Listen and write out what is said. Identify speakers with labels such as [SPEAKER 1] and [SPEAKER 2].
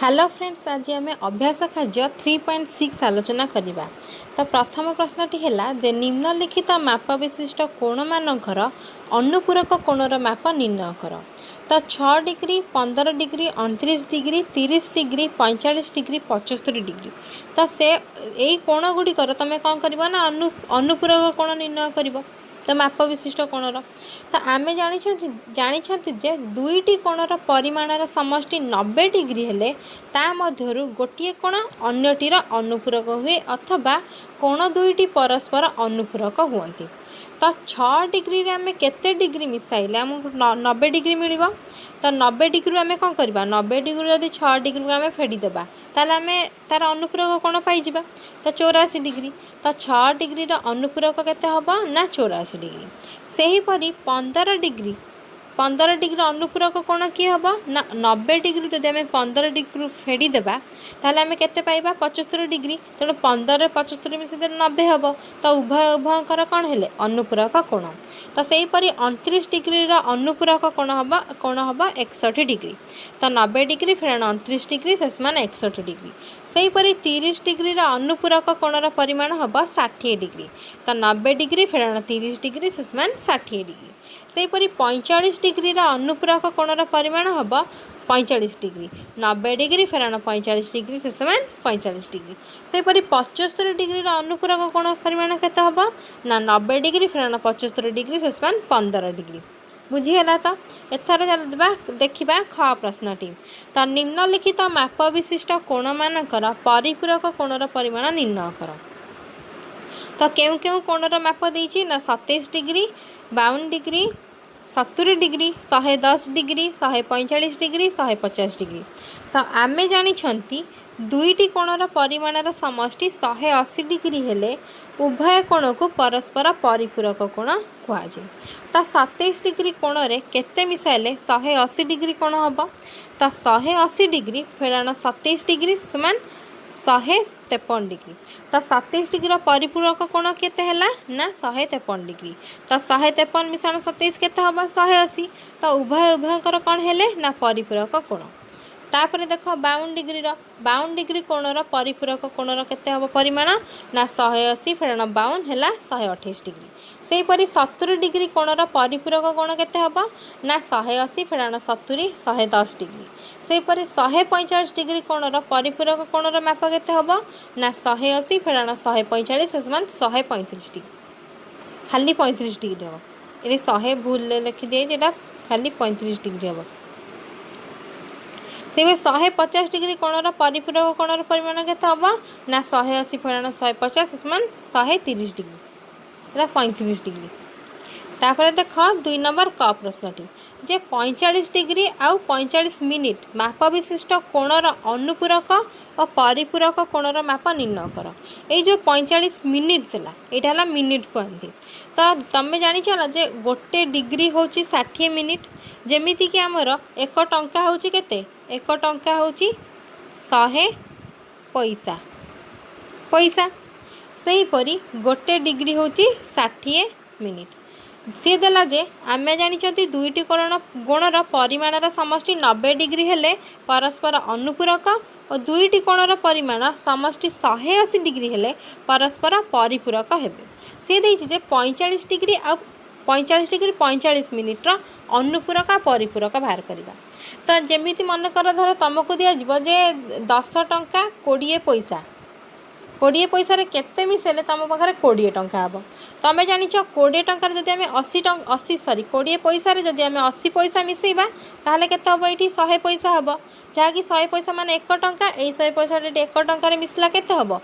[SPEAKER 1] Hello friends, आज आम अभ्यास कार्य 3.6 आलोचना करवा। तो प्रथम प्रश्नटी है जे निम्नलिखित माप विशिष्ट कोण मानकर अनुपूरक कोणर माप निर्णय कर। तो 6 degree, 15 degree, 29 degree, 30 degree, 45 degree, 75 degree. तो से यही कोण गुड़िकर तुम कौन कर अनुपूरक कोण निर्णय कर तो माप विशिष्ट कोणर। तो आम जानी जे दुईटी कोणर परिमाणर समष्टि 90 डिग्री हेले ता मध्यरु गोटे कोण अन्यटीर अनुपूरक हुए अथवा कोण दुईटी परस्पर अनुपूरक हुअन्ति। तो 6 डिग्री रे आम केते डिग्री मिसाइले आमको 90 डिग्री मिल। तो 90 डिग्री आम कौन करवा 90 डिग्री जब 6 डिग्री को आम फेड़ीदेवा ताले आम तार अनुपूरक कोण पाइबा तो 84 डिग्री। तो 6 डिग्री अनुपूरक केते हबो ना 84 डिग्री। सेहीपरि 15 डिग्री अनुपूरक कोण किए हम ना 90 डिग्री जब आम 15 डिग्री फेड़ीदेवा ताले आम केते पाइबा 75 डिग्री। तेणु 15 75 मिसे 90 हम तो उभय उभयकर कौन हेले अनुपूरक कोण। तो सेहीपरि 29 डिग्री अनुपूरक कोण हम 61 डिग्री। तो 90 डिग्री फेण 29 डिग्री शेष मान 61 डिग्री। सेहीपरि 30 डिग्री अनुपूरक कोणर परिमाण हम 60 डिग्री। तो 90 डिग्री फेण 30 डिग्री शेष मान 60 डिग्री। सेहीपरि 45 डिग्री अनुपूरक कोणर परिमाण हम 45 डिग्री। 90 डिग्री फेराण 45 डिग्री शेष मान 45 डिग्री। सेहीपरि 75 डिग्री अनुपूरक कोण परिमाण केते हम ना 90 डिग्री फेराण 75 डिग्री शेष मान 15 डिग्री। बुझीगला। तो एथर देखा ख प्रश्नटी। तो निम्नलिखित माप विशिष्ट कोण मानकर परिपूरक कोणर परिमाण निर्णय कर। तो क्यों क्यों कोणर माप देछि ना 27 degree, 52 degree, 70 degree, 110 degree, 145 degree, 150 degree. तो आम जानी दुईटी कोणर परिमाणर समष्टि 180 डिग्री हेले उभय कोण को परस्पर परिपूरक कोण कहुए। तो 27 डिग्री कोण रे केते मिसाइले 180 डिग्री कोण हम तो 180 डिग्री फेराण 27 डिग्री समान 153 डिग्री। तो 27 डिग्री परिपूरक कोण केते हैला ना 153 डिग्री। तो 153 मिसाण 27 केते हबा 180। तो उभय उभयकर कौन हेले ना परिपूरक कोण। तापर देख 52 डिग्री कोणर परिपूरक कोणर केते हबो परिमाण ना 180 फेराण 52 हैला 128 डिग्री। सेहीपरि 70 डिग्री कोणर परिपूरक कोण केते हबो ना 180 फेराण 70 110 डिग्री। सेहीपरि 145 डिग्री कोणर परिपूरक कोणर माप केते हबो ना 180 फेराण 145 समान 135 डिग्री। खाली 35 डिग्री हम ये 100 भूल लिखी दिए जेटा खाली 35 डिग्री हम। से 150 डिग्री कोणर परिपूरक कोणर परिमाण केते हबो ना 180 फेराण 150 समान 130 डिग्री एटा 35 डिग्री। तापर देख 2 नंबर क प्रश्नटी जे 45 डिग्री आउ 45 मिनिट माप विशिष्ट कोणर अनुपूरक और परिपूरक कोणर माप निर्णय कर। ये जो 45 मिनिट थिला एटा हला मिनिट कहती। तो तुम जानिछ ना जे गोटे डिग्री होची 60 मिनिट। जेमिति कि आमर 1 टंका होची केते 1 टंका होची 100 पैसा। सेहीपरि गोटे डिग्री होची 60 मिनिट। सी देला जे आम जानी दुईटी कोणर परिमाणर समष्टि 90 डिग्री हेले परस्पर अनुपूरक और दुईटी कोणर परिमाण समष्टि 180 डिग्री हेले परस्पर परिपूरक हेबे। सी देछि जे 45 डिग्री आ 45 डिग्री 45 मिनिट अनुपूरक आ परिपूरक बाहर करवा। तो जेमिति मन कर धर तुमको दिज्व जे 10 टंका 20 पैसा 20 पैसा केते मिसेले तुम पाखे 20 टंका हम। तुम जानिछ 20 टंकार जदि आम 20 पैसा जदि आम 80 पैसा मिसेबा ताहले केते हम ये 100 पैसा हम। जहाँकि 100 पैसा मान 1 टंका 100 पैसा 1 टंकार मिसला केते हम